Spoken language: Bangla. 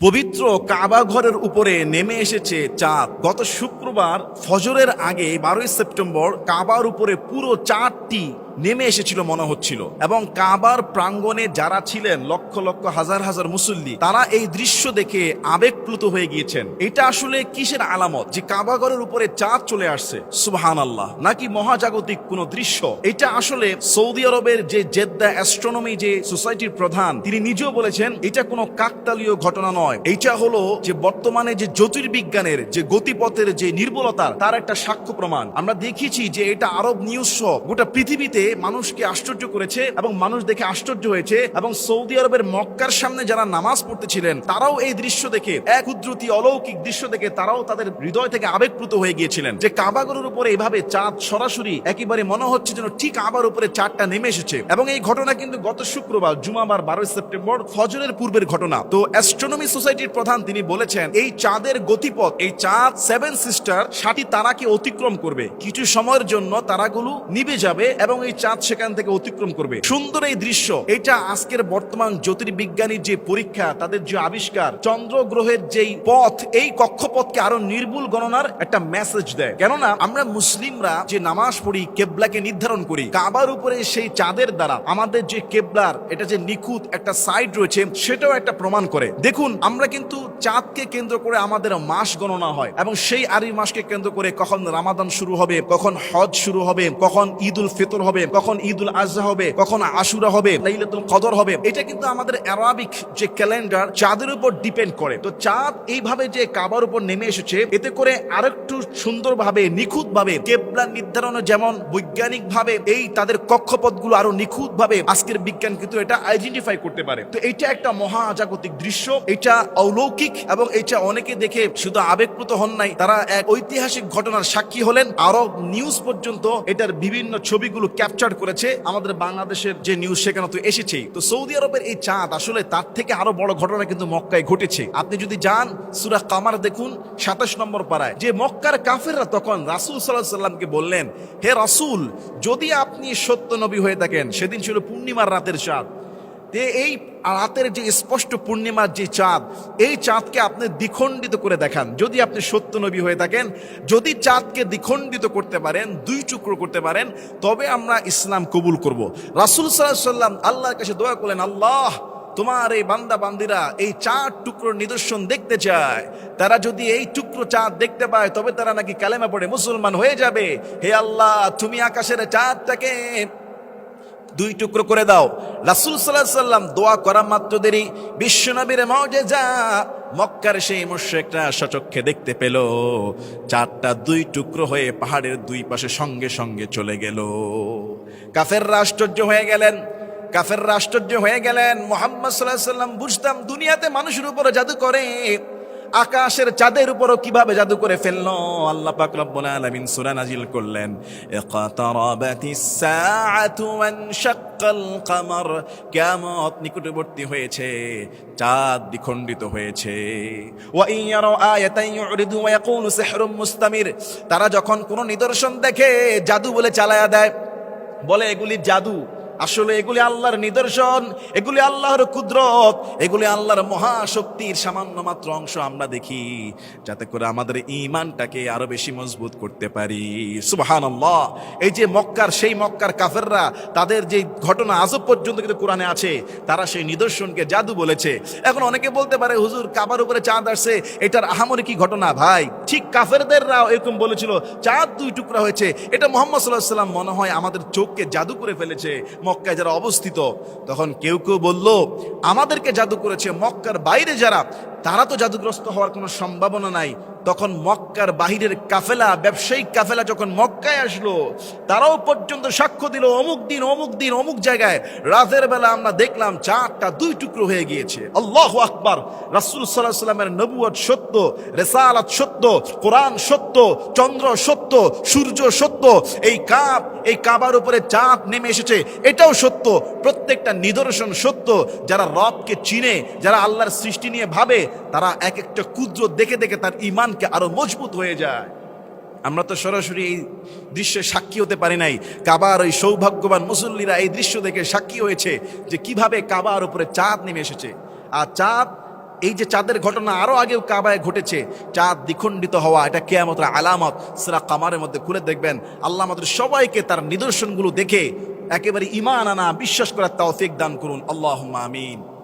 পবিত্র কাবা ঘরের উপরে নেমে এসেছে চাঁদ। গত শুক্রবার ফজরের আগে 12 সেপ্টেম্বর কাবার উপরে পুরো চাঁদটি নেমে এসেছিল মনে হচ্ছিল, এবং কাবার প্রাঙ্গণে যারা ছিলেন লক্ষ লক্ষ হাজার হাজার মুসল্লি, তারা এই দৃশ্য দেখে আবেগপ্লুত হয়ে গিয়েছেন। এটা আসলে কিসের আলামত যে কাবা ঘরের উপরে চাঁদ চলে আসছে? সুবহানাল্লাহ, নাকি মহাজাগতিক কোন দৃশ্য? এটা আসলে সৌদি আরবের যে জেদ্দা অ্যাস্ট্রোনমি যে সোসাইটির প্রধান, তিনি নিজেও বলেছেন এটা কোনো কাকতালীয় ঘটনা নয়, এইটা হলো যে বর্তমানে যে জ্যোতির্বিজ্ঞানের যে গতিপথের যে নির্বলতা তার একটা সাক্ষ্য প্রমাণ। আমরা দেখিয়েছি যে এটা আরব নিউজ সহ গোটা পৃথিবীতে মানুষকে আশ্চর্য করেছে এবং মানুষ দেখে আশ্চর্য হয়েছে, এবং সৌদি আরবের মক্কার সামনে যারা নামাজ পড়তেছিলেন তারাও এই দৃশ্য দেখে, এক কুদরতি অলৌকিক দৃশ্য দেখে তারাও তাদের হৃদয় থেকে আবেগপ্লুত হয়ে গিয়েছিলেন যে কাবাগরের উপরে এইভাবে চাঁদ সরাসরি একেবারে মনে হচ্ছে যেন ঠিক আবার উপরে চাঁদটা নেমে এসেছে। এবং এই ঘটনা কিন্তু গত শুক্রবার জুমাবার 12 সেপ্টেম্বর ফজরের পূর্বের ঘটনা। তো অ্যাস্ট্রোনমি সোসাইটির প্রধান তিনি বলেছেন এই চাঁদের গতিপথ, এই চাঁদ 7 সিস্টার 7টি তারাকে অতিক্রম করবে, কিছু সময়ের জন্য তারাগুলো নিভে যাবে এবং এই চাঁদ সেখান থেকে অতিক্রম করবে। সুন্দর এই দৃশ্য, এটা আজকের বর্তমান জ্যোতির্বিজ্ঞানীর যে পরীক্ষা, তাদের যে আবিষ্কার, চন্দ্র গ্রহের যেই পথ, এই কক্ষপথকে আরো নির্ভুল গণনার একটা মেসেজ দেয়। কেননা আমরা মুসলিমরা যে নামাজ পড়ি, কেবলাকে নির্ধারণ করি কাবার উপরে, সেই চাঁদের দ্বারা আমাদের যে কেবলার এটা যে নিখুঁত একটা সাইড রয়েছে সেটাও একটা প্রমাণ করে। দেখুন, আমরা কিন্তু চাঁদকে কেন্দ্র করে আমাদের মাস গণনা হয়, এবং সেই আরবি মাসকে কেন্দ্র করে কখন রামাদান শুরু হবে, কখন হজ শুরু হবে, কখন ঈদ উল ফিতর হবে, কখন ঈদ উল আজহা হবে, কখন আশুরা হবে, লাইলাতুল কদর হবে। এটা কিন্তু আমাদের আরবিক যে ক্যালেন্ডার চাঁদের উপর ডিপেন্ড করে। তো চাঁদ এইভাবে যে কাবার উপর নেমে এসেছে, এতে করে আরেকটু সুন্দরভাবে নিখুঁত ভাবে কেবলা নির্ধারণে, যেমন বৈজ্ঞানিক ভাবে এই তাদের কক্ষপথগুলো আরো নিখুঁত ভাবে আজকের বিজ্ঞান কিন্তু এটা আইডেন্টিফাই করতে পারে। তো এটা একটা মহাজাগতিক দৃশ্য, এটা অলৌকিক, এবং এটা অনেকে দেখে শুধু আবেগপ্লুত হন নাই, তারা এক ঐতিহাসিক ঘটনার সাক্ষী হলেন। আরব নিউজ পর্যন্ত এটার বিভিন্ন ছবিগুলো ক্যাপচার করেছে, আমাদের বাংলাদেশের যে নিউজ সেখানে তো এসেছেই। তো সৌদি আরবের এই চাঁদ আসলে তার থেকে আরো বড় ঘটনা কিন্তু মক্কায় ঘটেছে। আপনি যদি যান সূরা কামার দেখুন 27 নম্বর পারায়, যে মক্কার কাফেররা তখন রাসূল সাল্লাল্লাহু আলাইহি সাল্লামকে বললেন, হে রাসূল, যদি আপনি সত্য নবী হয়ে থাকেন, সেদিন ছিল পূর্ণিমার রাতের চাঁদ, এই রাতের যে স্পষ্ট পূর্ণিমার যে চাঁদ, এই চাঁদকে আপনি দ্বিখণ্ডিত করে দেখান। যদি আপনি সত্য নবী হয়ে থাকেন, যদি চাঁদকে দ্বিখণ্ডিত করতে পারেন, 2 টুকরো করতে পারেন, তবে আমরা ইসলাম কবুল করব। রাসূল সাল্লাল্লাহু আলাইহি সাল্লাম আল্লাহর কাছে দোয়া করলেন, আল্লাহ, তোমার এই বান্দা বান্দিরা এই 4 টুকরোর নিদর্শন দেখতে চায়, তারা যদি এই টুকরো চাঁদ দেখতে পায় তবে তারা নাকি কালেমা পড়ে মুসলমান হয়ে যাবে। হে আল্লাহ, তুমি আকাশের চাঁদটাকে 2 টুকরো করে দাও। রাসূল সাল্লাল্লাহু আলাইহি সাল্লাম দোয়া করা মাত্র দেরি, বিশ্বনবীর মুজিজা মক্কার সেই মুশরিকরা স্বচক্ষে দেখতে পেল, চাঁদটা 2 টুকরো হয়ে পাহাড়ের 2 পাশে সঙ্গে সঙ্গে চলে গেল। কাফেররা আশ্চর্য হয়ে গেলেন, কাফেররা আশ্চর্য হয়ে গেলেন। মুহাম্মদ সাল্লাল্লাহু আলাইহি সাল্লাম বুঝতাম দুনিয়াতে মানুষের উপরে জাদু করে, আকাশের চাঁদের উপরও কিভাবে জাদু করে ফেললো। আল্লাহ পাক রব্বুল আলামিন সূরা নাজিল করলেন, ইকতারাবাতিস সাআতু ওয়ানশাক্কাল কমর, কিয়ামত নিকটবর্তী হয়েছে, চাঁদ দ্বিখণ্ডিত হয়েছে। ওয়া ইন ইয়ারাউ আয়াতান ইউরিদু ওয়া ইয়াকুলু সিহরুম মুস্তামির, তারা যখন কোনো নিদর্শন দেখে জাদু বলে চালায়া দেয়, বলে এগুলি জাদু, আসলে এগুলি আল্লাহর নিদর্শন, এগুলি আল্লাহর কুদরত, এগুলি আল্লাহর মহাশক্তির সামান্য মাত্র অংশ আমরা দেখি, যাতে করে আমাদের ঈমানটাকে আরো বেশি মজবুত করতে পারি। সুবহানাল্লাহ। এই যে মক্কার, সেই মক্কার কাফেররা, তাদের যে ঘটনা আজব পর্যন্ত কিন্তু কোরআনে আছে, তারা সেই নিদর্শনকে জাদু বলেছে। এখন অনেকে বলতে পারে, হুজুর কাবার উপরে চাঁদ আসছে, এটার আহামরি কি ঘটনা? ভাই, ঠিক কাফেরদেররাও এরকম বলেছিল, চাঁদ 2 টুকরা হয়েছে, এটা মুহাম্মদ সাল্লাল্লাহু আলাইহি সাল্লাম মনে হয় আমাদের চোখকে জাদু করে ফেলেছে। মক্কায় যারা অবস্থিত, তখন কেউ কেউ বলল আমাদেরকে জাদু করেছে। মক্কার বাইরে যারা, তারা তো জাদুগ্রস্ত হওয়ার কোনো সম্ভাবনা নাই। তখন মক্কার বাহিরের কাফেলা, ব্যবসায়িক কাফেলা যখন মক্কায় আসলো, তারাও পর্যন্ত সাক্ষ্য দিল, অমুক দিন অমুক দিন অমুক জায়গায় রাতের বেলা আমরা দেখলাম চাঁদটা 2 টুকরো হয়ে গিয়েছে। আল্লাহু আকবার। রাসূল সাল্লাল্লাহু আলাইহি সাল্লামের নবুয়ত সত্য, রিসালাত সত্য, কোরআন সত্য, চন্দ্র সত্য, সূর্য সত্য, এই কাবার উপরে চাঁদ নেমে এসেছে এটাও সত্য, প্রত্যেকটা নিদর্শন সত্য। যারা রবকে চিনে, যারা আল্লাহর সৃষ্টি নিয়ে ভাবে, তারা এক একটা ক্ষুদ্র দেখে দেখে তার ঈমানকে আরো মজবুত হয়ে যায়। আমরা তো সরাসরি এই দৃশ্যে সাক্ষী হতে পারি নাই, কাবার ওই সৌভাগ্যবান মুসল্লিরা এই দৃশ্য দেখে সাক্ষী হয়েছে যে কিভাবে কাবার উপরে চাঁদ নেমে এসেছে। আর চাঁদ এই যে চাঁদের ঘটনা আরো আগেও কাবায় ঘটেছে, চাঁদ দ্বিখণ্ডিত হওয়া, এটা কিয়ামতের আলামত। সূরা কামারের মধ্যে খুলে দেখবেন, আল্লাহ আমাদের সবাইকে তার নিদর্শনগুলো দেখে একেবারে ঈমান আনা, বিশ্বাস করার তৌফিক দান করুন। আল্লাহুম্মা আমিন।